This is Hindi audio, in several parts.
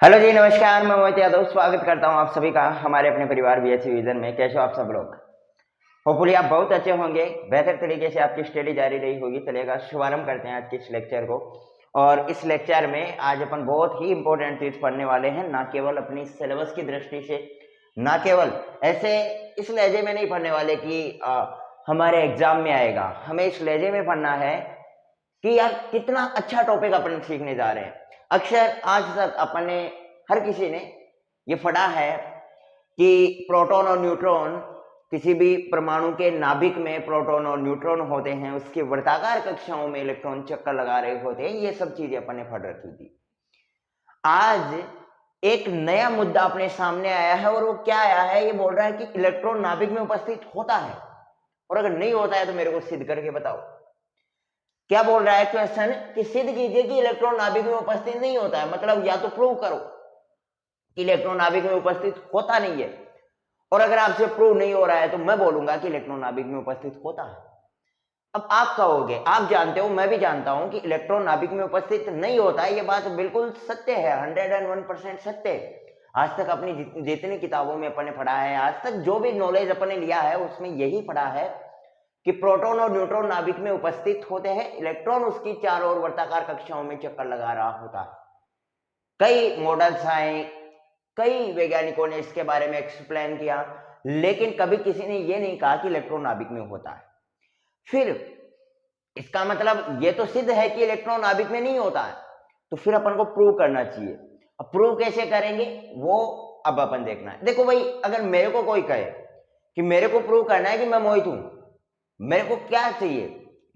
हेलो जी, नमस्कार। मैं मोहित यादव स्वागत करता हूं आप सभी का हमारे अपने परिवार बीएससी विजन में। कैसे हो आप सब लोग? होपफुली आप बहुत अच्छे होंगे, बेहतर तरीके से आपकी स्टडी जारी रही होगी। चलेगा, शुभारंभ करते हैं आज के इस लेक्चर को। और इस लेक्चर में आज अपन बहुत ही इंपॉर्टेंट चीज पढ़ने वाले हैं, ना केवल अपनी सिलेबस की दृष्टि से, ना केवल ऐसे इस लहजे में नहीं पढ़ने वाले कि हमारे एग्जाम में आएगा। हमें इस लहजे में पढ़ना है कि यार कितना अच्छा टॉपिक अपन सीखने जा रहे हैं। अक्सर आज तक अपन ने, हर किसी ने ये पढ़ा है कि प्रोटॉन और न्यूट्रॉन, किसी भी परमाणु के नाभिक में प्रोटॉन और न्यूट्रॉन होते हैं, उसकी वर्ताकार कक्षाओं में इलेक्ट्रॉन चक्कर लगा रहे होते हैं। ये सब चीजें अपन ने पढ़ रखी थी। आज एक नया मुद्दा अपने सामने आया है, और वो क्या आया है? ये बोल रहा है कि इलेक्ट्रॉन नाभिक में उपस्थित होता है, और अगर नहीं होता है तो मेरे को सिद्ध करके बताओ। क्या बोल रहा है क्वेश्चन? कि सिद्ध कीजिए कि इलेक्ट्रॉन नाभिक में उपस्थित नहीं होता है। मतलब या तो प्रूव करो कि इलेक्ट्रॉन नाभिक में उपस्थित होता नहीं है, और अगर आपसे प्रूव नहीं हो रहा है तो मैं बोलूंगा कि इलेक्ट्रॉन नाभिक में उपस्थित होता है। अब आप कहोगे, आप जानते हो, मैं भी जानता हूं कि इलेक्ट्रॉन नाभिक में उपस्थित नहीं होता है। ये बात बिल्कुल सत्य है, 101% सत्य है। आज तक अपनी जितनी किताबों में अपन ने पढ़ा है, आज तक जो भी नॉलेज अपन ने लिया है, उसमें यही पढ़ा है कि प्रोटॉन और न्यूट्रॉन नाभिक में उपस्थित होते हैं, इलेक्ट्रॉन उसकी चारों ओर वर्ताकार कक्षाओं में चक्कर लगा रहा होता है। कई मॉडल्स आए, कई वैज्ञानिकों ने इसके बारे में एक्सप्लेन किया, लेकिन कभी किसी ने यह नहीं कहा कि इलेक्ट्रॉन नाभिक में होता है। फिर इसका मतलब ये तो सिद्ध है कि इलेक्ट्रॉन नाभिक में नहीं होता है, तो फिर अपन को प्रूव करना चाहिए। अब प्रूव कैसे करेंगे वो अब अपन देखना है। देखो भाई, अगर मेरे को कोई कहे कि मेरे को प्रूव करना है कि मैं मोहित हूं, मेरे को क्या चाहिए?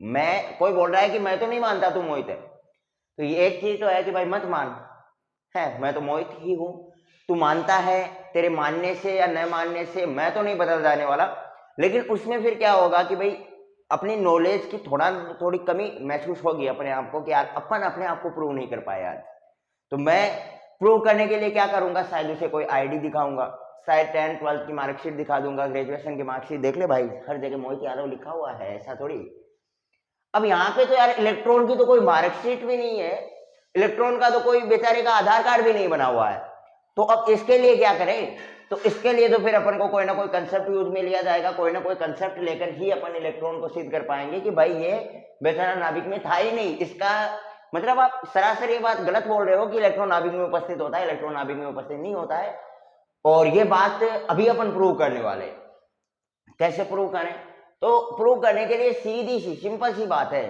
मैं, कोई बोल रहा है कि मैं तो नहीं मानता तू मोहित है, तो ये एक चीज तो है कि भाई मत मान है, मैं तो मोहित ही हूं। तू मानता है, तेरे मानने से या न मानने से मैं तो नहीं बदल जाने वाला। लेकिन उसमें फिर क्या होगा कि भाई अपनी नॉलेज की थोड़ी कमी महसूस होगी अपने आप को कि यार अपन अपने आप को प्रूव नहीं कर पाए आज। तो मैं प्रूव करने के लिए क्या करूंगा? शायद उसे कोई आईडी दिखाऊंगा, शायद 10th 12th की मार्कशीट दिखा दूंगा, ग्रेजुएशन की मार्कशीट देख ले भाई, हर जगह मोहित यादव लिखा हुआ है, ऐसा थोड़ी। अब यहाँ पे तो यार इलेक्ट्रॉन की तो कोई मार्कशीट भी नहीं है, इलेक्ट्रॉन का तो कोई बेचारे का आधार कार्ड भी नहीं बना हुआ है। तो अब इसके लिए क्या करें? तो इसके लिए तो फिर अपन को कोई ना कोई कंसेप्ट यूज में लिया जाएगा, कोई ना कोई कंसेप्ट लेकर ही अपन इलेक्ट्रॉन को सिद्ध कर पाएंगे कि भाई ये बेचारा नाभिक में था ही नहीं। इसका मतलब आप सरासर ये बात गलत बोल रहे हो कि इलेक्ट्रॉन नाभिक में उपस्थित होता है, इलेक्ट्रॉन नाभिक में उपस्थित नहीं होता है। और ये बात अभी अपन प्रूव करने वाले हैं। कैसे प्रूव करें? तो प्रूव करने के लिए सीधी सी सिंपल सी बात है,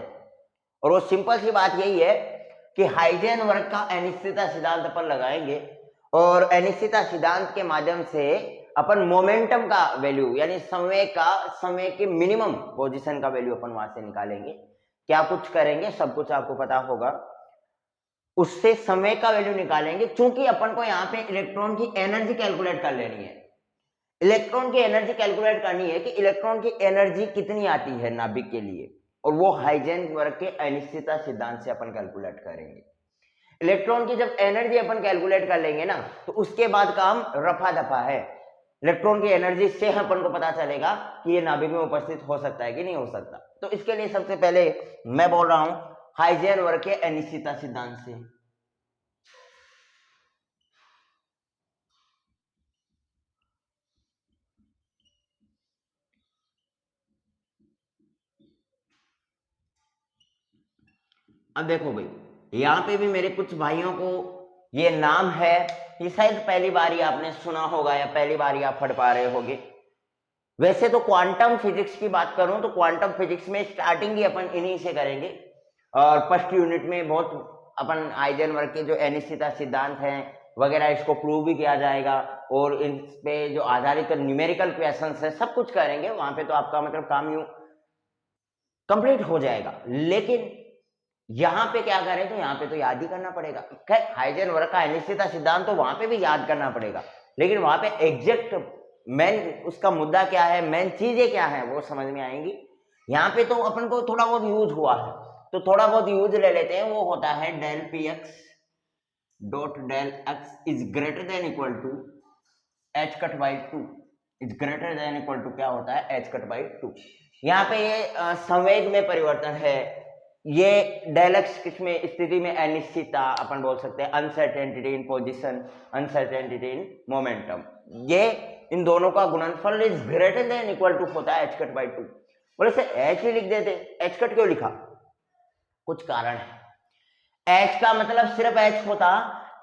और वो सिंपल सी बात यही है कि हाइजेनबर्ग का अनिश्चितता सिद्धांत अपन लगाएंगे, और अनिश्चितता सिद्धांत के माध्यम से अपन मोमेंटम का वैल्यू, यानी समय के मिनिमम पोजीशन का वैल्यू अपन वहां से निकालेंगे। क्या कुछ करेंगे, सब कुछ आपको पता होगा। उससे समय का वैल्यू निकालेंगे, क्योंकि अपन को यहाँ पे इलेक्ट्रॉन की एनर्जी कैलकुलेट कर लेनी है। इलेक्ट्रॉन की एनर्जी कैलकुलेट करनी है कि इलेक्ट्रॉन की एनर्जी कितनी आती है नाभिक के लिए, और वो हाइजेनबर्ग के अनिश्चितता सिद्धांत से अपन कैलकुलेट करेंगे। इलेक्ट्रॉन की जब एनर्जी अपन कैलकुलेट कर लेंगे ना, तो उसके बाद काम रफा दफा है। इलेक्ट्रॉन की एनर्जी से अपन को पता चलेगा कि ये नाभिक में उपस्थित हो सकता है कि नहीं हो सकता। तो इसके लिए सबसे पहले मैं बोल रहा हूं हाइजेनबर्ग के अनिश्चितता सिद्धांत से। अब देखो भाई, यहाँ पे भी मेरे कुछ भाइयों को ये नाम है, ये शायद पहली बार ही आपने सुना होगा या पहली बार ही आप पढ़ पा रहे होगे। वैसे तो क्वांटम फिजिक्स की बात करूं तो क्वांटम फिजिक्स में स्टार्टिंग ही अपन इन्हीं से करेंगे, और फर्स्ट यूनिट में बहुत अपन हाइजेनबर्ग के जो अनिश्चितता सिद्धांत हैं वगैरह इसको प्रूव भी किया जाएगा, और इन पे जो आधारित न्यूमेरिकल क्वेश्चंस है सब कुछ करेंगे। वहां पे तो आपका मतलब काम यूं कंप्लीट हो जाएगा। लेकिन यहां पे क्या करें? तो यहां पे तो याद ही करना पड़ेगा। खैर, हाइजेनबर्ग का अनिश्चितता सिद्धांत तो वहां पे भी याद करना पड़ेगा, लेकिन वहां पे एग्जैक्ट मेन उसका मुद्दा क्या है, मेन चीजें क्या है, वो समझ में आएंगी। यहाँ पे तो अपन को थोड़ा बहुत यूज हुआ है, तो थोड़ा बहुत यूज ले लेते हैं। वो होता है del P X dot del X is greater than equal to H cut by two. Is greater than equal to क्या होता है? H cut by two. यहाँ पे ये संवेग में परिवर्तन है, ये डेल एक्स किसमें स्थिति में अनिश्चितता अपन बोल सकते हैं, uncertainty in position, uncertainty in momentum, ये इन दोनों का गुणनफल is greater than equal to होता है h कट बाई 2। बोले सर h ही लिख देते, h कट क्यों लिखा? कुछ कारण है। h का मतलब सिर्फ h होता,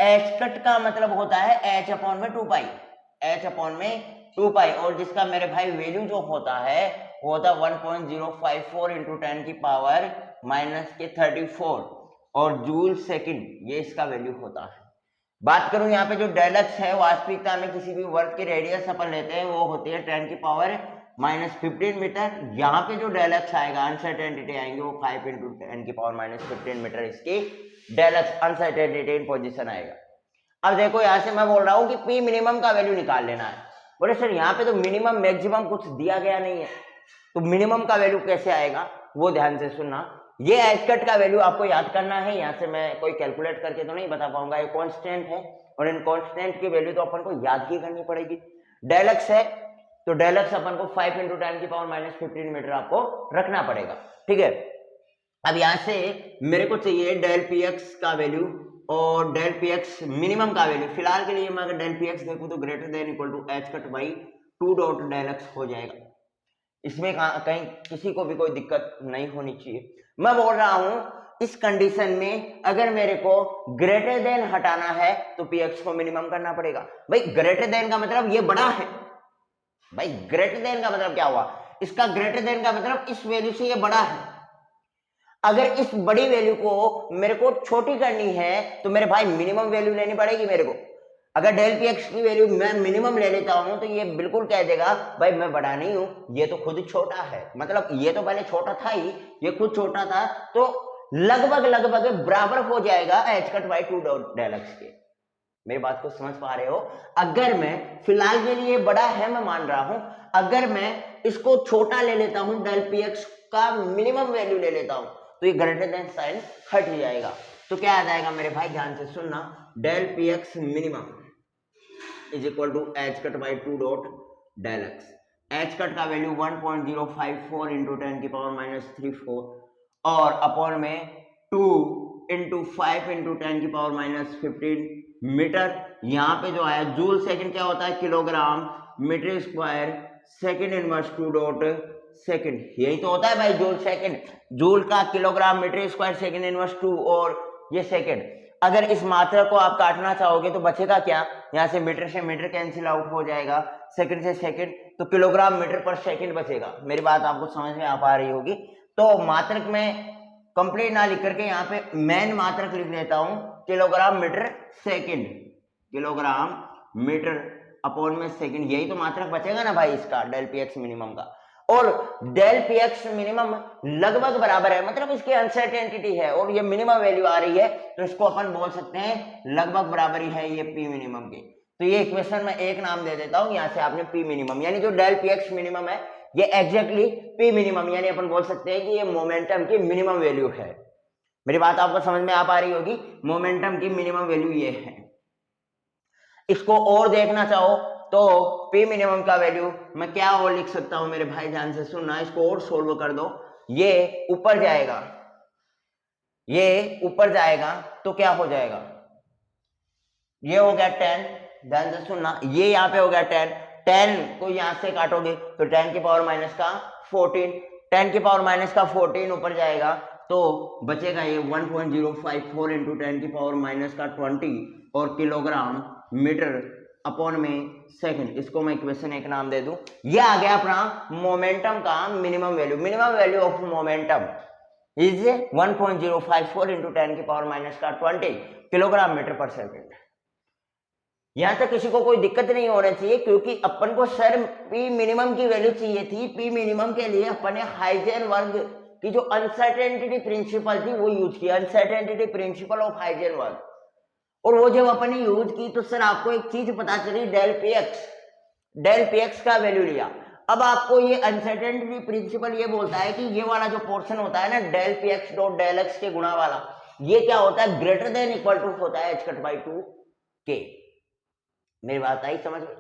h कट का मतलब होता है h अपॉन में 2 पाई, h अपॉन में 2 पाई, और जिसका मेरे भाई वैल्यू जो होता है वो होता 1.054 इंटू 10 की पावर माइनस के 34 और जूल सेकंड, ये इसका वैल्यू होता है। बात करूं यहाँ पे जो डेल एक्स है, वास्तविकता में किसी भी वर्ग की रेडियस अपन लेते हैं वो होती है 10 की पावर माइनस 15 मीटर। यहाँ पे जो डेल एक्स आएगा, अनसर्टेनिटी आएंगे वो 5 इंटू 10 की पावर माइनस 15 मीटर, इसकी del X uncertainty in position आएगा। अब देखो यहाँ से मैं बोल रहा हूँ कि पी मिनिमम का वैल्यू निकाल लेना है। बोले सर यहाँ पे तो मिनिमम मैक्सिमम कुछ दिया गया नहीं है, तो मिनिमम का वैल्यू कैसे आएगा वो ध्यान से सुनना। ये एच कट का वैल्यू आपको याद करना है, यहाँ से मैं कोई कैलकुलेट करके तो नहीं बता पाऊंगा, ये कांस्टेंट है और इन कांस्टेंट की वैल्यू तो अपन को याद ही करनी पड़ेगी। डेल एक्स है तो डेल एक्स अपन को 5 इंटू 10 की पावर माइनस 15 मीटर आपको रखना पड़ेगा, ठीक है। अब यहाँ से मेरे को चाहिए डेल पी एक्स का वैल्यू और डेल पी एक्स मिनिमम का वैल्यू। फिलहाल के लिए मैं अगर डेल पी एक्स देखूं तो greater than equal to H cut by 2 dot del X हो जाएगा। इसमें कहीं किसी को भी कोई दिक्कत नहीं होनी चाहिए। मैं बोल रहा हूं इस कंडीशन में अगर मेरे को ग्रेटर देन हटाना है तो पी एक्स को मिनिमम करना पड़ेगा। भाई ग्रेटर देन का मतलब ये बड़ा है, भाई ग्रेटर देन का मतलब क्या हुआ, इसका ग्रेटर देन का मतलब इस वैल्यू से ये बड़ा है। अगर इस बड़ी वैल्यू को मेरे को छोटी करनी है तो मेरे भाई मिनिमम वैल्यू लेनी पड़ेगी मेरे को। अगर डेल पी एक्स की वैल्यू मैं मिनिमम ले लेता हूं तो ये बिल्कुल कह देगा भाई मैं बड़ा नहीं हूं, ये तो खुद छोटा है, मतलब ये तो पहले छोटा था ही, ये खुद छोटा था, तो लगभग बराबर हो जाएगा H cut by 2 dot del X के। मेरी बात को समझ पा रहे हो? अगर मैं फिलहाल के लिए बड़ा है मैं मान रहा हूं, अगर मैं इसको छोटा ले लेता हूं, डेल पी एक्स का मिनिमम वैल्यू ले लेता हूं तो ये ग्रेटर देन साइन हट जाएगा। तो क्या आ जाएगा मेरे भाई, ध्यान से सुनना, del P X minimum is equal to H cut by 2 dot del X. H cut का वैल्यू 1.054 इंटू 10 की पावर माइनस 34 और अपॉन में 2 इंटू 5 इंटू 10 की पावर माइनस 15 मीटर। यहाँ पे जो आया जूल सेकंड क्या होता है, kilogram metre square second inverse 2 dot second, यही तो होता है भाई जूल सेकंड, जूल का kilogram metre square second inverse 2 और ये सेकंड। अगर इस मात्रा को आप काटना चाहोगे तो बचेगा क्या, यहाँ से मीटर कैंसिल आउट हो जाएगा, सेकंड से सेकंड तो किलोग्राम मीटर पर सेकंड बचेगा। मेरी बात आपको समझ में आ पा रही होगी। तो मात्रक में कंप्लीट ना लिख करके यहाँ पे मेन मात्रक लिख देता हूं, kilogram metre second, kilogram metre upon में सेकंड, यही तो मात्रक बचेगा ना भाई इसका डेल पी एक्स मिनिमम का। और डेल पी एक्स मिनिमम लगभग बराबर है, मतलब इसकी अनसर्टेनिटी है और ये मिनिमम वैल्यू आ रही है तो इसको अपन बोल सकते हैं लगभग बराबर ही है ये पी मिनिमम की। तो ये इक्वेशन में एक नाम दे देता हूं, यहाँ से आपने पी मिनिमम, यानी जो डेल पी एक्स मिनिमम है ये एग्जैक्टली पी मिनिमम, यानी अपन बोल सकते हैं कि ये मोमेंटम की मिनिमम वैल्यू है। मेरी बात आपको समझ में आ पा रही होगी, मोमेंटम की मिनिमम वैल्यू ये है। इसको और देखना चाहो तो पी मिनिमम का वैल्यू मैं क्या और लिख सकता हूं मेरे भाई, ध्यान से सुनना, इसको और सोल्व कर दो, ये ऊपर जाएगा, ये ऊपर जाएगा तो क्या हो जाएगा, ये हो गया 10, ध्यान से सुनना, ये यहाँ पे हो गया 10, 10 को यहां से काटोगे तो 10 की पावर माइनस का 14, 10 की पावर माइनस का 14 ऊपर जाएगा तो बचेगा ये 1.054 इंटू 10 की पावर माइनस का 20 और किलोग्राम मीटर अपॉन में सेकंड। इसको मैं इक्वेशन एक नाम दे दूं, ये आ गया अपना मोमेंटम का minimum value. Minimum value of momentum is 1.054 into 10 की पावर माइनस का 20 किलोग्राम मीटर पर सेकंड। यहां तक किसी को कोई दिक्कत नहीं होना चाहिए, क्योंकि अपन को सर पी मिनिमम की वैल्यू चाहिए थी। पी मिनिमम के लिए अपन ने हाइजेनबर्ग की जो अनसर्टेनिटी प्रिंसिपल थी वो यूज किया, अनसर्टेनिटी प्रिंसिपल ऑफ हाइजेनबर्ग, और वो जब अपन ने यूज की तो सर आपको एक चीज पता चली, डेल पी एक्स का वैल्यू लिया। अब आपको ये अनसर्टेनिटी प्रिंसिपल ये बोलता है कि ये वाला जो पोर्शन होता है ना del P X dot del X के गुणा वाला, ये क्या होता है, ग्रेटर देन इक्वल टू होता है एच कट बाई 2 के। मेरी बात आई समझ में?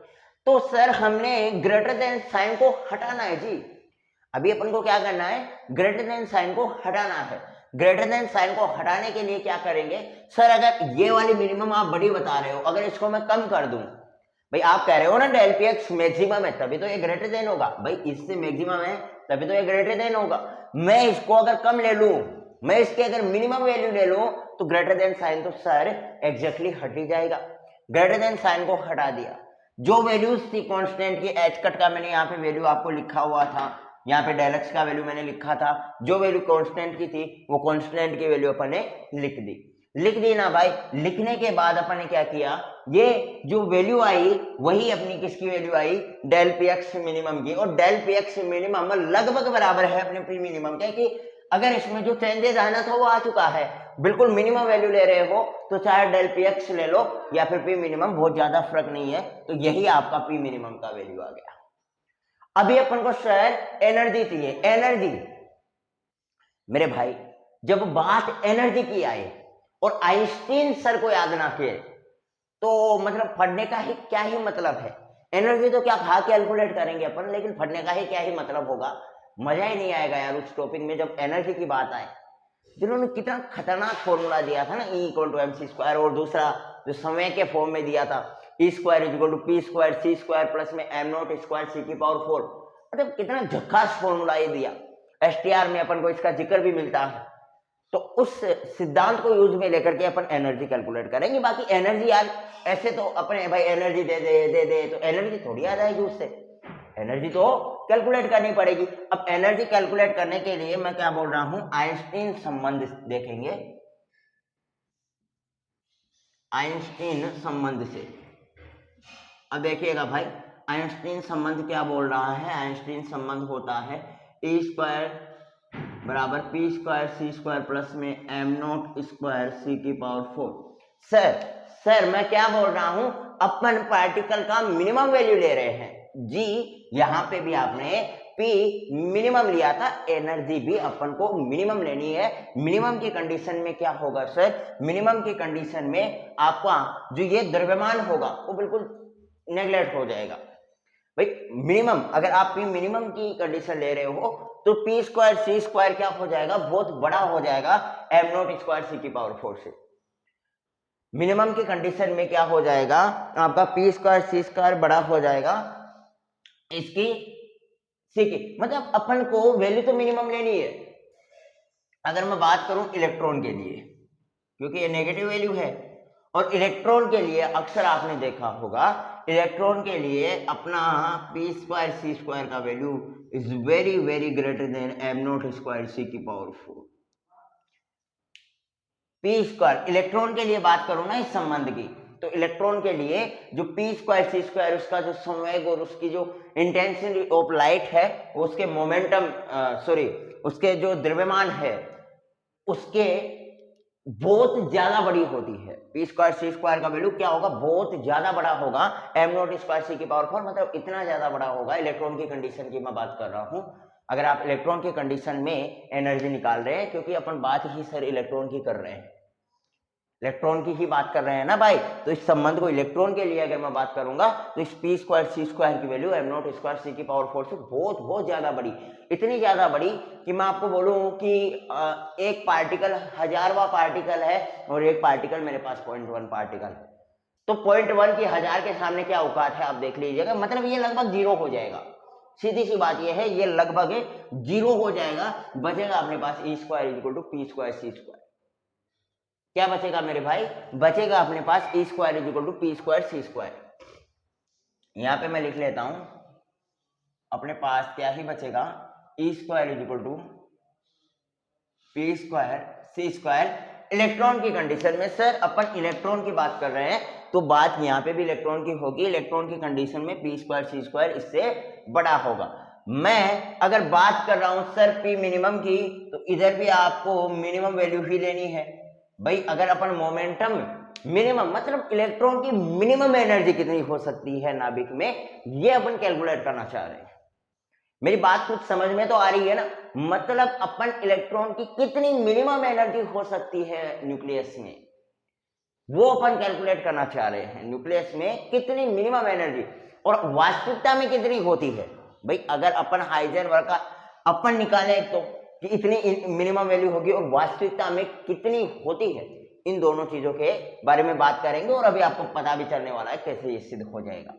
तो सर हमने ग्रेटर देन साइन को हटाना है जी, अभी अपन को क्या करना है, ग्रेटर देन साइन को हटाना है। ग्रेटर देन साइन को हटाने के लिए क्या करेंगे सर, अगर ये वाली मिनिमम आप बड़ी बता रहे हो, अगर इसको मैं कम कर दूं, भाई आप कह रहे हो ना डेल पी एक्स मैक्सिमम है तभी तो ये ग्रेटर देन होगा, भाई इससे मैक्सिमम है तभी तो ये ग्रेटर देन होगा। मैं इसको अगर कम ले लूं, मैं इसके अगर मिनिमम वैल्यू ले लूं, तो ग्रेटर देन साइन तो सर एग्जैक्टली हट ही जाएगा। ग्रेटर देन साइन को हटा दिया, जो वैल्यूज थी कांस्टेंट की, एच कट का मैंने यहाँ पे वैल्यू आपको लिखा हुआ था, यहाँ पे डेल एक्स का वैल्यू मैंने लिखा था, जो वैल्यू कांस्टेंट की थी वो कांस्टेंट की वैल्यू अपन ने लिख दी ना भाई। लिखने के बाद अपन ने क्या किया, ये जो वैल्यू आई वही अपनी किसकी वैल्यू आई, डेल पी एक्स मिनिमम की, और डेल पी एक्स मिनिमम लगभग बराबर है अपने पी मिनिमम के, कि अगर इसमें जो चेंजेस आना था वो आ चुका है, बिल्कुल मिनिमम वैल्यू ले रहे हो तो चाहे डेल पी एक्स ले लो या फिर पी मिनिमम, बहुत ज्यादा फर्क नहीं है, तो यही आपका पी मिनिमम का वैल्यू आ गया। अभी अपन को सर एनर्जी चाहिए, एनर्जी मेरे भाई जब बात एनर्जी की आए और आइंस्टीन सर को याद ना किए तो मतलब पढ़ने का ही क्या ही मतलब है। एनर्जी तो क्या खा कैलकुलेट करेंगे अपन, लेकिन पढ़ने का ही क्या ही मतलब होगा, मजा ही नहीं आएगा यार उस टॉपिक में जब एनर्जी की बात आए। जिन्होंने कितना खतरनाक फॉर्मूला दिया था ना, E equal to MC square, और दूसरा जो समय के फॉर्म में दिया था E square is equal to P square C square plus में M नॉट स्क्वायर C की पावर 4, मतलब कितना झक्कास फॉर्मूला ये दिया। STR में अपन को इसका जिक्र भी मिलता है, तो उस सिद्धांत को यूज में लेकर के अपन एनर्जी कैलकुलेट करेंगे। बाकी एनर्जी यार ऐसे तो अपने भाई एनर्जी दे तो एनर्जी थोड़ी आ जाएगी उससे, एनर्जी तो कैलकुलेट करनी पड़ेगी। अब एनर्जी कैलकुलेट करने के लिए मैं क्या बोल रहा हूं, आइंस्टीन संबंध देखेंगे, आइंस्टीन संबंध से। अब देखिएगा भाई आइंस्टीन संबंध क्या बोल रहा है, आइंस्टीन संबंध होता है E स्क्वायर बराबर P square c square plus में एम नॉट स्क्वायर सी की पावर 4। सर मैं क्या बोल रहा हूं, अपन पार्टिकल का मिनिमम वैल्यू ले रहे हैं जी, यहां पे भी आपने पी मिनिमम लिया था, एनर्जी भी अपन को मिनिमम लेनी है। मिनिमम की कंडीशन में क्या होगा सर, मिनिमम की कंडीशन में आपका जो ये द्रव्यमान होगा वो बिल्कुल नेग्लेक्ट हो जाएगा। भाई मिनिमम अगर आप पी मिनिमम की कंडीशन ले रहे हो तो पी स्क्वायर सी स्क्वायर क्या हो जाएगा, बहुत बड़ा हो जाएगा एम नॉट स्क्वायर सी की पावर 4 से। मिनिमम की कंडीशन में क्या हो जाएगा, आपका पी स्क्वायर सी स्क्वायर बड़ा हो जाएगा इसकी सी की, मतलब अपन को वैल्यू तो मिनिमम लेनी है। अगर मैं बात करूं इलेक्ट्रॉन के लिए, क्योंकि ये नेगेटिव वैल्यू है, और इलेक्ट्रॉन के लिए अक्सर आपने देखा होगा, इलेक्ट्रॉन के लिए अपना पी स्क्वायर सी स्क्वायर का value is very very greater than m not square c की पावर 4। पी स्क्वायर इलेक्ट्रॉन के लिए बात करूं ना इस संबंध की, तो इलेक्ट्रॉन के लिए जो पी स्क्वायर सी स्क्वायर उसका जो संवेग और उसकी जो इंटेंसिटी ऑफ लाइट है, उसके मोमेंटम उसके जो द्रव्यमान है उसके बहुत ज्यादा बड़ी होती है। पी स्क्वायर सी स्क्वायर का वैल्यू क्या होगा, बहुत ज्यादा बड़ा होगा एम नॉट स्क्वायर सी की पावर 4, मतलब इतना ज्यादा बड़ा होगा। इलेक्ट्रॉन की कंडीशन की मैं बात कर रहा हूं, अगर आप इलेक्ट्रॉन की कंडीशन में एनर्जी निकाल रहे हैं, क्योंकि अपन बात ही सर इलेक्ट्रॉन की कर रहे हैं, इलेक्ट्रॉन की ही बात कर रहे हैं ना भाई, तो इस संबंध को इलेक्ट्रॉन के लिए अगर मैं बात करूंगा तो इस पी स्क्वायर सी स्क्वायर की value M not square c की पावर 4 से बहुत बहुत ज्यादा बड़ी, इतनी ज्यादा बड़ी कि मैं आपको बोलूं कि एक पार्टिकल 1000वां पार्टिकल है और एक पार्टिकल मेरे पास 0.1 पार्टिकल, तो 0.1 की 1000 के सामने क्या औकात है आप देख लीजिएगा, मतलब ये लगभग जीरो हो जाएगा। सीधी सी बात ये है, ये लगभग जीरो हो जाएगा, बचेगा अपने पास e square equal to p square c square. क्या बचेगा मेरे भाई, बचेगा अपने पास e square equal to p square c square. यहां पे मैं लिख लेता हूं, अपने पास क्या ही बचेगा, e square equal to p square c square. Electron की कंडीशन में सर अपन इलेक्ट्रॉन की बात कर रहे हैं, तो बात यहाँ पे भी इलेक्ट्रॉन की होगी। इलेक्ट्रॉन की कंडीशन में पी स्क्वायर सी स्क्वायर इससे बड़ा होगा। मैं अगर बात कर रहा हूं सर पी मिनिमम की, तो इधर भी आपको मिनिमम वैल्यू ही लेनी है भाई। अगर अपन मोमेंटम मिनिमम मतलब इलेक्ट्रॉन की मिनिमम एनर्जी कितनी हो सकती है नाभिक में, ये अपन कैलकुलेट करना चाह रहे हैं। मेरी बात कुछ समझ में तो आ रही है ना, मतलब अपन इलेक्ट्रॉन की कितनी मिनिमम एनर्जी हो सकती है न्यूक्लियस में, वो अपन कैलकुलेट करना चाह रहे हैं। न्यूक्लियस में कितनी मिनिमम एनर्जी और वास्तविकता में कितनी होती है भाई। अगर अपन हाइजेनबर्ग का अपन निकाले, तो कि इतनी मिनिमम वैल्यू होगी और वास्तविकता में कितनी होती है, इन दोनों चीजों के बारे में बात करेंगे और अभी आपको पता भी चलने वाला है कैसे ये सिद्ध हो जाएगा।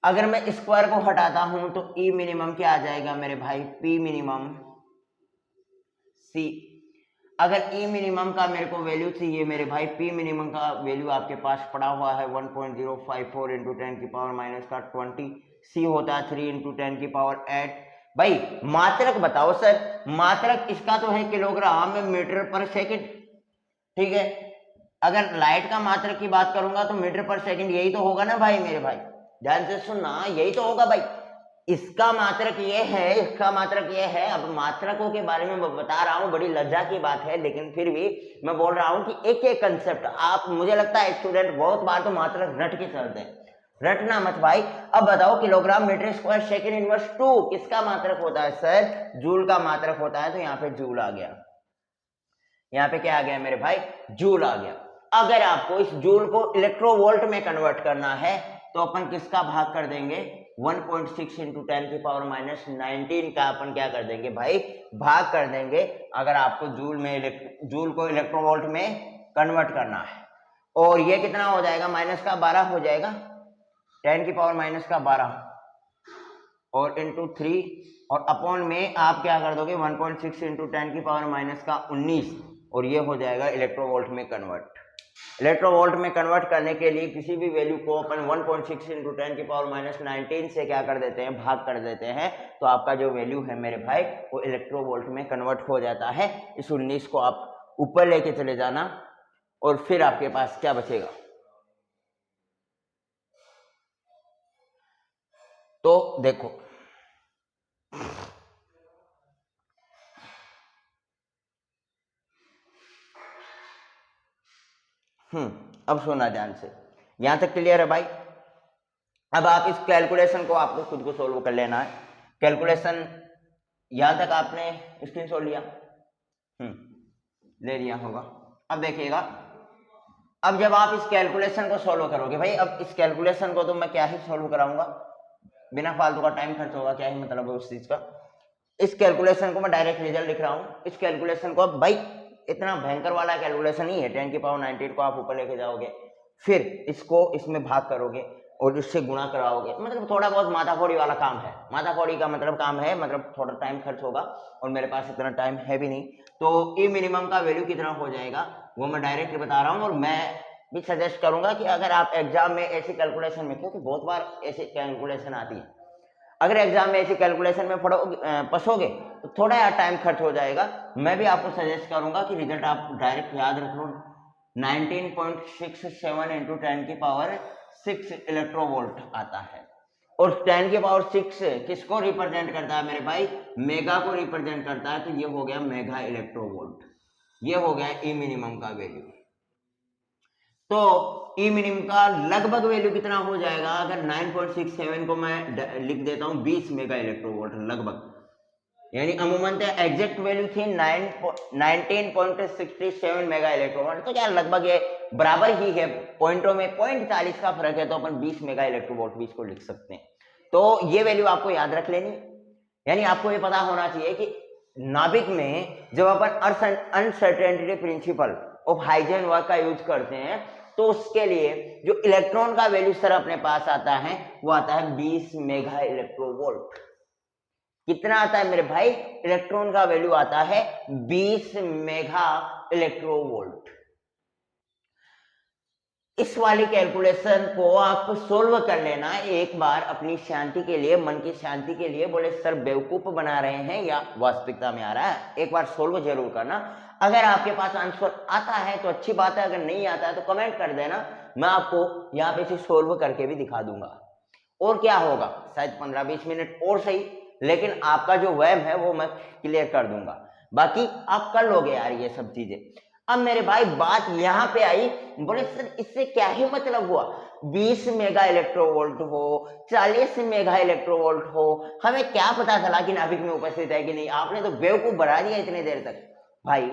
अगर मैं स्क्वायर को हटाता हूं तो ई मिनिमम क्या आ जाएगा मेरे भाई, पी मिनिमम सी। अगर ई मिनिमम का मेरे को वैल्यू चाहिए मेरे भाई, पी मिनिमम का वैल्यू आपके पास पड़ा हुआ है 1.054 इंटू 10 की पावर माइनस का 20, सी होता है 3 इंटू 10 की पावर 8। भाई मात्रक बताओ सर, मात्रक इसका तो है किलोग्राम में मीटर पर सेकंड, ठीक है। अगर लाइट का मात्रक की बात करूंगा तो मीटर पर सेकंड, यही तो होगा ना भाई मेरे भाई, ध्यान से सुनना, यही तो होगा भाई। इसका मात्रक ये है, इसका मात्रक ये है। अब मात्रकों के बारे में बता रहा हूं, बड़ी लज्जा की बात है, लेकिन फिर भी मैं बोल रहा हूं कि एक एक कंसेप्ट आप, मुझे लगता है स्टूडेंट बहुत बार तो मात्रक रट के चलते हैं, रटना मत भाई। अब बताओ kilogram metre square second inverse 2 किसका मात्रक होता है सर, जूल का मात्रक होता है। तो यहाँ पे जूल आ गया, यहाँ पे क्या आ गया मेरे भाई, जूल आ गया। अगर आपको इस जूल को इलेक्ट्रोवोल्ट में कन्वर्ट करना है तो अपन किसका भाग कर देंगे, 1.6 इंटू 10 की पावर माइनस 19 का अपन क्या कर देंगे भाई, भाग कर देंगे। अगर आपको जूल को इलेक्ट्रोवोल्ट में कन्वर्ट करना है, और ये कितना हो जाएगा, माइनस का 12 हो जाएगा, 10 की पावर माइनस का 12 और इंटू 3 और अपॉन में आप क्या कर दोगे 1.6 इंटू 10 की पावर माइनस का 19 और ये हो जाएगा इलेक्ट्रोवोल्ट में कन्वर्ट। इलेक्ट्रोवोल्ट में कन्वर्ट करने के लिए किसी भी वैल्यू को अपन 1.6 इंटू 10 की पावर माइनस 19 से क्या कर देते हैं, भाग कर देते हैं, तो आपका जो वैल्यू है मेरे भाई वो इलेक्ट्रोवोल्ट में कन्वर्ट हो जाता है। इस 19 को आप ऊपर लेके चले जाना और फिर आपके पास क्या बचेगा, तो देखो अब सुना ध्यान से, यहां तक क्लियर है भाई। अब आप इस कैलकुलेशन को आपको खुद को सोल्व कर लेना है। कैलकुलेशन यहां तक आपने स्क्रीनशॉट लिया, ले लिया होगा। अब देखिएगा, अब जब आप इस कैलकुलेशन को सोल्व करोगे भाई, अब इस कैलकुलेशन को तो मैं क्या ही सोल्व कराऊंगा, बिना फालतू का टाइम खर्च होगा, क्या ही मतलब है उस चीज का। इस कैलकुलेशन को मैं डायरेक्ट रिजल्ट लिख रहा हूं। इस कैलकुलेशन को अब भाई इतना भयंकर वाला कैलकुलेशन ही है, 10 की पावर 19 को आप ऊपर लेके जाओगे, फिर इसको इसमें भाग करोगे और इससे गुणा कराओगे, मतलब थोड़ा बहुत माथाफोड़ी वाला काम है। माथाफोड़ी का मतलब काम है, मतलब थोड़ा टाइम खर्च होगा और मेरे पास इतना टाइम है भी नहीं। तो ई मिनिमम का वैल्यू कितना हो जाएगा वो मैं डायरेक्ट बता रहा हूँ, और मैं भी सजेस्ट करूंगा कि अगर आप एग्जाम में ऐसी कैलकुलेशन में, क्योंकि बहुत बार ऐसी कैलकुलेशन आती है, अगर एग्जाम में ऐसी कैलकुलेशन में फंसोगे तो थोड़ा यार टाइम खर्च हो जाएगा। मैं भी आपको सजेस्ट करूंगा कि रिजल्ट आप डायरेक्ट याद रख लो, 19.67 इंटू 10 की पावर 6 इलेक्ट्रोवोल्ट आता है। और 10 की पावर 6 किसको रिप्रेजेंट करता है मेरे भाई, मेगा को रिप्रेजेंट करता है। तो ये हो गया मेगा इलेक्ट्रोवोल्ट, ये हो गया ई मिनिमम का वैल्यू। तो ई मिनिमम का लगभग वैल्यू कितना हो जाएगा, अगर 9.67 को मैं लिख देता हूं 20 मेगा इलेक्ट्रोवोल्ट लगभग, यानी अमूमन एग्जैक्ट वैल्यू थी 19.67 मेगा इलेक्ट्रोवोल्ट। तो क्या लगभग ये बराबर ही है, पॉइंटों में 0.40 का फर्क है, तो अपन 20 मेगा इलेक्ट्रोवोल्ट भी इसको लिख सकते हैं। तो ये वैल्यू आपको याद रख लेनी, यानी आपको ये पता होना चाहिए कि नाभिक में जब अपन अनसर्टेनिटी प्रिंसिपल ऑफ हाइजेनबर्ग का यूज करते हैं तो उसके लिए जो इलेक्ट्रॉन का वैल्यू सर अपने पास आता है वो आता है 20 मेगा इलेक्ट्रोवोल्ट। कितना आता है मेरे भाई, इलेक्ट्रॉन का वैल्यू आता है 20 मेगा इलेक्ट्रोवोल्ट। इस वाली कैलकुलेशन को आप सोल्व कर लेना एक बार अपनी शांति के लिए, मन की शांति के लिए। बोले सर बेवकूफ बना रहे हैं या वास्तविकता में आ रहा है, एक बार सोल्व जरूर करना। अगर आपके पास आंसर आता है तो अच्छी बात है, अगर नहीं आता है तो कमेंट कर देना, मैं आपको यहाँ पे इसे सोल्व करके भी दिखा दूंगा। और क्या होगा, शायद 15-20 मिनट और सही, लेकिन आपका जो वहम है वो मैं क्लियर कर दूंगा, बाकी आप कर लोगे यार ये सब चीजें। अब मेरे भाई बात यहाँ पे आई, बोले सर इससे क्या ही मतलब हुआ, 20 मेगा इलेक्ट्रोवोल्ट हो 40 मेगा इलेक्ट्रोवोल्ट हो, हमें क्या पता चला कि नाभिक में उपस्थित है कि नहीं। आपने तो बेवकूफ बना दिया इतने देर तक। भाई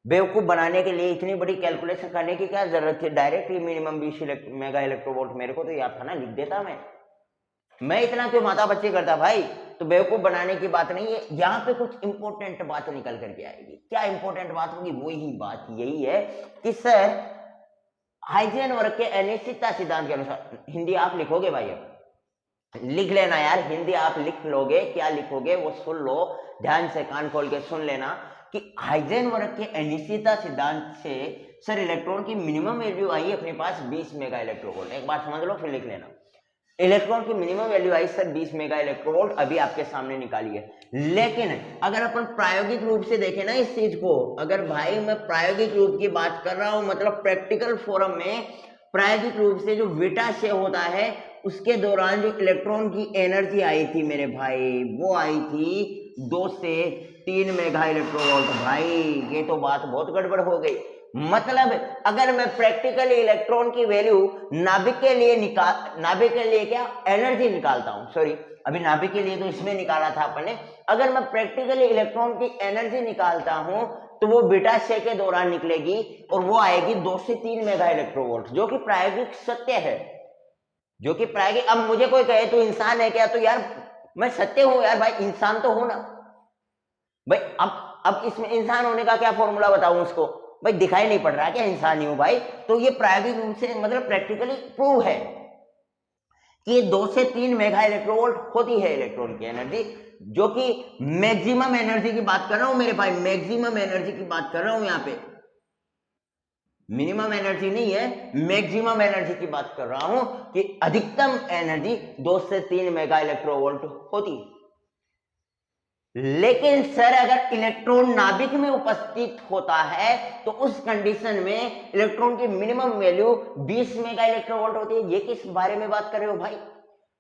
बेवकूफ बनाने के लिए इतनी बड़ी कैलकुलेशन करने की क्या जरूरत थी, डायरेक्ट ही मिनिमम 20 मेगा इलेक्ट्रोवोल्ट मेरे को तो याद था ना, लिख देता मैं इतना क्यों माथा बच्ची करता भाई। तो बेवकूफ बनाने की बात नहीं है, यहाँ पे कुछ इंपॉर्टेंट बात निकल करके आएगी। क्या इंपॉर्टेंट बात होगी? वो ही बात यही है कि सर हाइजेनबर्ग के अनिश्चितता सिद्धांत के अनुसार, हिंदी आप लिखोगे भाई, अब लिख लेना यार, हिंदी आप लिख लोगे, क्या लिखोगे वो सुन लो, ध्यान से कान खोल के सुन लेना कि हाइजेनबर्ग के अनिश्चितता सिद्धांत से सर इलेक्ट्रॉन की मिनिमम वैल्यू आई अपने पास 20 मेगा इलेक्ट्रोवोल्ट। एक बार समझ लो फिर लिख लेना, इलेक्ट्रॉन की मिनिमम वैल्यू आई सर 20 मेगा इलेक्ट्रोवोल्ट, अभी आपके सामने निकाली है। लेकिन अगर अपन प्रायोगिक रूप से देखें ना इस चीज को, अगर भाई मैं प्रायोगिक रूप की बात कर रहा हूं, मतलब प्रैक्टिकल फोरम में प्रायोगिक रूप से जो बीटा से होता है उसके दौरान जो इलेक्ट्रॉन की एनर्जी आई थी मेरे भाई, वो आई थी 2 से 3 मेगा इलेक्ट्रोवोल्ट। भाई ये तो बात बहुत गड़बड़ हो गई। मतलब अगर मैं प्रैक्टिकली इलेक्ट्रॉन की वैल्यू नाभिक के लिए क्या एनर्जी निकालता हूं, सॉरी अभी नाभिक के लिए तो इसमें निकाला था अपन ने, अगर मैं प्रैक्टिकली इलेक्ट्रॉन की एनर्जी निकालता हूं तो वो बीटा से के दौरान निकलेगी और वो आएगी 2 से 3 मेगा इलेक्ट्रोवोल्ट, जो कि प्रायोगिक सत्य है, जो कि प्रायोगिक। अब मुझे कोई कहे तो इंसान है क्या, तो यार मैं सत्य हूं यार भाई, इंसान तो हो ना भाई। अब इसमें इंसान होने का क्या फॉर्मूला बताऊं उसको भाई, दिखाई नहीं पड़ रहा है क्या इंसान ही हूं भाई। तो ये प्रायोगिक रूप से मतलब प्रैक्टिकली प्रूव है कि 2 से 3 मेगा इलेक्ट्रोवोल्ट होती है इलेक्ट्रॉन की एनर्जी, जो कि मैक्सिमम एनर्जी की बात कर रहा हूं मेरे भाई, मैक्सिमम एनर्जी की बात कर रहा हूं, यहां पे मिनिमम एनर्जी नहीं है, मैक्सिमम एनर्जी की बात कर रहा हूं कि अधिकतम एनर्जी 2 से 3 मेगा इलेक्ट्रोवोल्ट होती है। लेकिन सर अगर इलेक्ट्रॉन नाभिक में उपस्थित होता है तो उस कंडीशन में इलेक्ट्रॉन की मिनिमम वैल्यू 20 मेगा इलेक्ट्रोवोल्ट होती है। ये किस बारे में बात कर रहे हो भाई?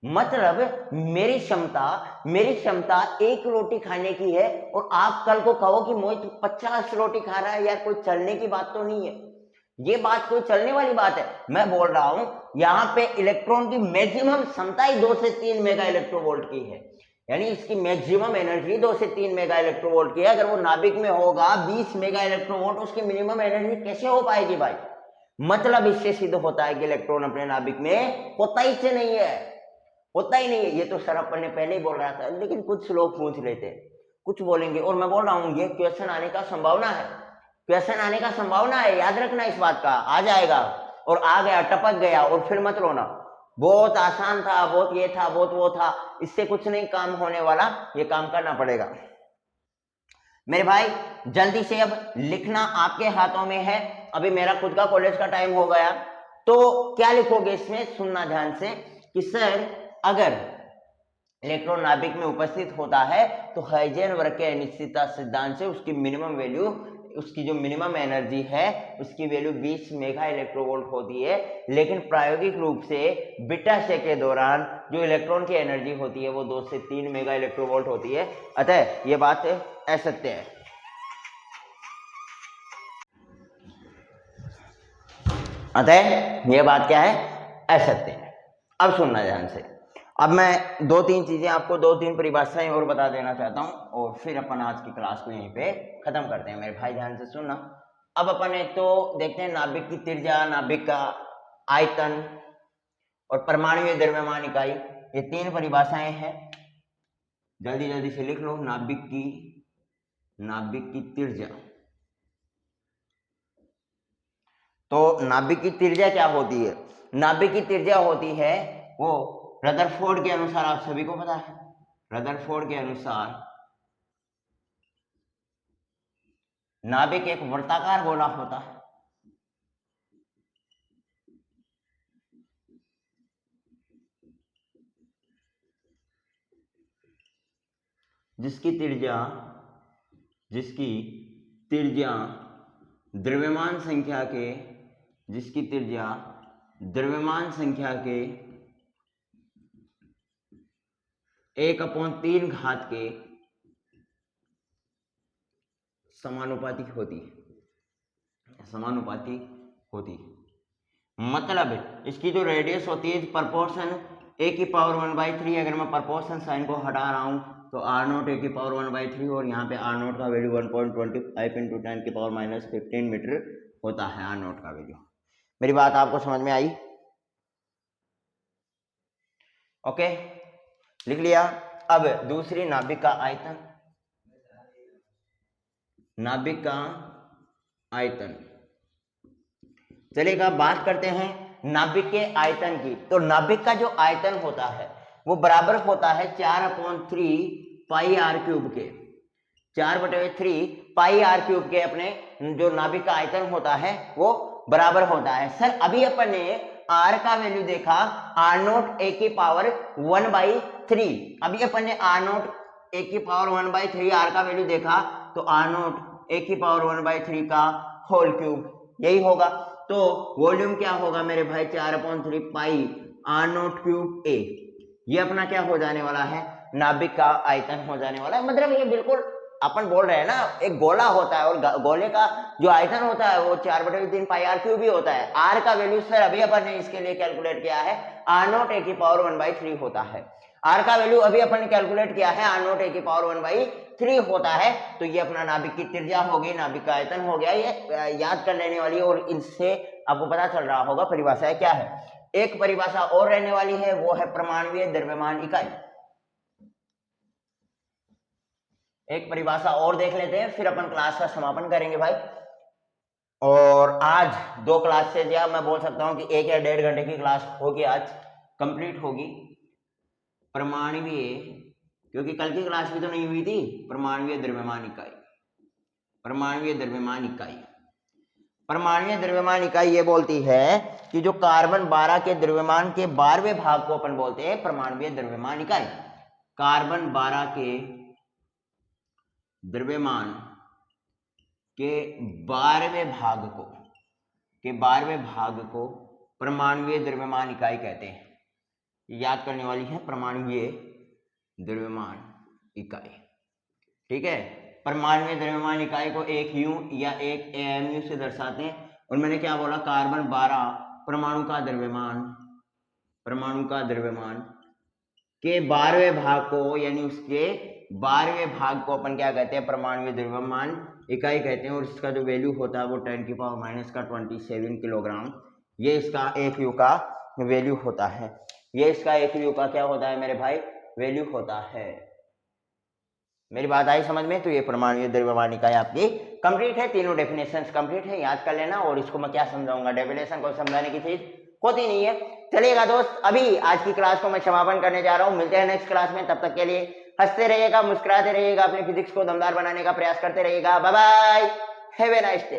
मतलब मेरी क्षमता 1 रोटी खाने की है और आप कल को कहो कि मोहित 50 रोटी खा रहा है, यार कोई चलने की बात तो नहीं है, ये बात कोई चलने वाली बात है। मैं बोल रहा हूं यहां पे इलेक्ट्रॉन की मैक्सिमम क्षमता ही 2 से 3 मेगा इलेक्ट्रोवोल्ट की है, यानी इसकी मैक्सिमम एनर्जी 2 से 3 मेगा इलेक्ट्रोवोल्ट की है। अगर वो नाभिक में होगा 20 मेगा इलेक्ट्रोवोल्ट, उसकी मिनिमम एनर्जी कैसे हो पाएगी भाई? मतलब इससे सिद्ध होता है कि इलेक्ट्रॉन अपने नाभिक में होता ही से नहीं है, होता ही नहीं है। ये तो सर अपन ने पहले ही बोल रहा था, लेकिन कुछ लोग पूछ लेते, कुछ बोलेंगे, और मैं बोल रहा हूं ये क्वेश्चन आने का संभावना है, क्वेश्चन आने का संभावना है, याद रखना इस बात का, आ जाएगा। और आ गया, टपक गया, और फिर मत रोना, बहुत आसान था, बहुत ये था, बहुत वो था, इससे कुछ नहीं काम होने वाला, ये काम करना पड़ेगा मेरे भाई। जल्दी से अब लिखना आपके हाथों में है, अभी मेरा खुद का कॉलेज का टाइम हो गया, तो क्या लिखोगे इसमें, सुनना ध्यान से कि सर अगर इलेक्ट्रॉन नाभिक में उपस्थित होता है तो हाइजेनबर्ग के अनिश्चितता सिद्धांत से उसकी मिनिमम वैल्यू, उसकी जो मिनिमम एनर्जी है उसकी वैल्यू 20 मेगा इलेक्ट्रोवोल्ट होती है। लेकिन प्रायोगिक रूप से बीटा से के दौरान जो इलेक्ट्रॉन की एनर्जी होती है वो 2 से 3 मेगा इलेक्ट्रोवोल्ट होती है। अतः ये बात असत्य है, अतः ये बात क्या है, असत्य है। अब सुनना ध्यान से, अब मैं 2-3 चीजें आपको, 2-3 परिभाषाएं और बता देना चाहता हूं और फिर अपन आज की क्लास को यहीं पे खत्म करते हैं मेरे भाई, ध्यान से सुनना। अब अपन एक तो देखते हैं नाभिक की त्रिज्या, नाभिक का आयतन और परमाणु द्रव्यमान इकाई, ये 3 परिभाषाएं हैं, जल्दी जल्दी से लिख लो। नाभिक की त्रिज्या, तो नाभिक की त्रिज्या क्या होती है? नाभिक की त्रिज्या होती है वो रदरफोर्ड के अनुसार, आप सभी को पता है, रदरफोर्ड के अनुसार नाभिक एक वर्ताकार गोला होता है, जिसकी त्रिज्या द्रव्यमान संख्या के 1/3 घात के समानुपाती होती है। मतलब इसकी जो रेडियस होती है प्रपोर्शन a⁻⁴, अगर मैं प्रपोर्शन साइन को हटा रहा हूं तो r0 a⁻⁴, और यहाँ पे r0 का वैल्यू 1.25 × 10⁻⁻15 मीटर होता है, r0 का वैल्यू। मेरी बात आपको समझ में आई? ओके, लिख लिया। अब दूसरी नाभिक का आयतन, नाभिक का आयतन। चलिएगा बात करते हैं नाभिक के आयतन की। तो नाभिक का जो आयतन होता है वो बराबर होता है 4/3 पाई आर क्यूब के, 4/3 पाई आर क्यूब के अपने जो नाभिक का आयतन होता है वो बराबर होता है। सर अभी अपन ने आर का वैल्यू देखा r0 a की पावर 1/3, अभी अपन ने r0 a की पावर 1/3 आर का वैल्यू देखा, तो r0 a की पावर 1/3 का होल क्यूब यही होगा। तो वॉल्यूम क्या होगा मेरे भाई 4/3 पाई r0 क्यूब a, ये अपना क्या हो जाने वाला है, नाभिक का आयतन हो जाने वाला है। मतलब ये बिल्कुल अपन बोल रहे हैं ना, एक गोला होता है और गोले का जो आयतन होता है वो 4/3 पाई आर क्यूब भी होता है। आर का वैल्यू सर अभी अपन ने इसके लिए कैलकुलेट किया है r0 a की पावर 1/3 होता है। आर का वैल्यू अभी अपन ने कैलकुलेट किया है r0 a की पावर 1/3 होता है। तो ये अपना नाभिक की त्रिज्या हो गई, नाभिक का आयतन हो गया, ये याद कर लेने वाली। और इनसे आपको पता चल रहा होगा परिभाषा क्या है। एक परिभाषा और रहने वाली है, वो है परमाणुीय द्रव्यमान इकाई। एक परिभाषा और देख लेते हैं, फिर अपन क्लास का समापन करेंगे भाई। और आज 2 क्लास से, या मैं बोल सकता हूं कि 1 या 1.5 घंटे की क्लास होगी, आज कंप्लीट होगी परमाणुीय, क्योंकि कल की क्लास भी तो नहीं हुई थी। परमाणुीय द्रव्यमान इकाई, परमाणुीय द्रव्यमान इकाई, परमाणुीय द्रव्यमान इकाई ये बोलती है कि जो कार्बन 12 के द्रव्यमान के 12वें भाग को अपन बोलते हैं परमाणुीय द्रव्यमान इकाई। कार्बन 12 के द्रव्यमान के 12वें भाग को, के 12वें भाग को परमाणुीय द्रव्यमान इकाई कहते हैं। याद करने वाली है परमाणुीय द्रव्यमान इकाई, ठीक है। परमाणुीय द्रव्यमान इकाई को एक यू या एक एएमयू से दर्शाते हैं। और मैंने क्या बोला, कार्बन 12 परमाणु का द्रव्यमान, परमाणु का द्रव्यमान के 12वें भाग को, यानी उसके 12वें भाग को अपन क्या कहते हैं, परमाणुीय द्रव्यमान इकाई कहते हैं। और इसका जो वैल्यू होता है वो 10⁻⁻27 किलोग्राम, ये इसका एक यू का वैल्यू होता है। ये इसका एक यू का क्या होता है मेरे भाई, वैल्यू होता है। मेरी बात आई समझ में? तो ये परमाणुीय द्रव्यमान इकाई आपकी कंप्लीट है, तीनों डेफिनेशंस कंप्लीट है, याद कर लेना। और इसको मैं क्या समझाऊंगा, डेफिनेशन को समझाने की चीज होती नहीं है। चलिएगा दोस्त, अभी आज की क्लास को मैं समापन करने जा रहा हूँ। मिलते हैं नेक्स्ट क्लास में, तब तक के लिए हंसते रहिएगा, मुस्कुराते रहिएगा, अपने फिजिक्स को दमदार बनाने का प्रयास करते रहिएगा। Bye bye, have a nice day.